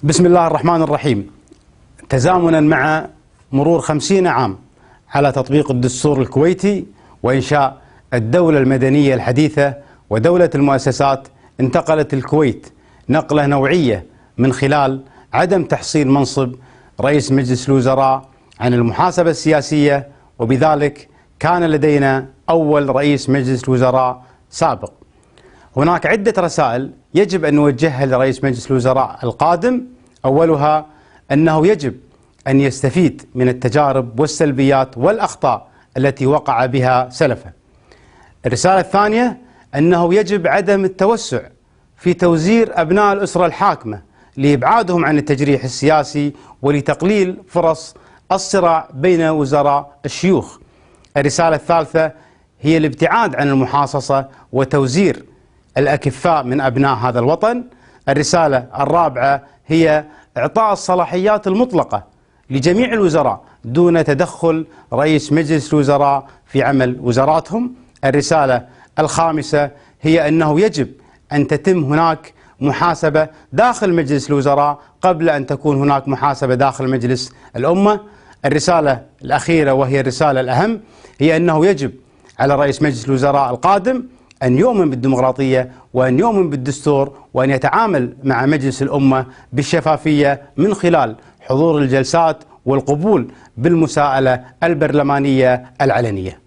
بسم الله الرحمن الرحيم. تزامنا مع مرور 50 عام على تطبيق الدستور الكويتي وإنشاء الدولة المدنية الحديثة ودولة المؤسسات، انتقلت الكويت نقلة نوعية من خلال عدم تحصيل منصب رئيس مجلس الوزراء عن المحاسبة السياسية، وبذلك كان لدينا أول رئيس مجلس الوزراء سابق. هناك عدة رسائل يجب أن نوجهها لرئيس مجلس الوزراء القادم. أولها أنه يجب أن يستفيد من التجارب والسلبيات والأخطاء التي وقع بها سلفه. الرسالة الثانية أنه يجب عدم التوسع في توزير أبناء الأسرة الحاكمة لإبعادهم عن التجريح السياسي ولتقليل فرص الصراع بين وزراء الشيوخ. الرسالة الثالثة هي الابتعاد عن المحاصصة وتوزير الأكفاء من أبناء هذا الوطن. الرسالة الرابعة هي إعطاء الصلاحيات المطلقة لجميع الوزراء دون تدخل رئيس مجلس الوزراء في عمل وزاراتهم. الرسالة الخامسة هي أنه يجب أن تتم هناك محاسبة داخل مجلس الوزراء قبل أن تكون هناك محاسبة داخل مجلس الأمة. الرسالة الأخيرة وهي الرسالة الأهم هي أنه يجب على رئيس مجلس الوزراء القادم أن يؤمن بالديمقراطية وأن يؤمن بالدستور وأن يتعامل مع مجلس الأمة بالشفافية من خلال حضور الجلسات والقبول بالمساءلة البرلمانية العلنية.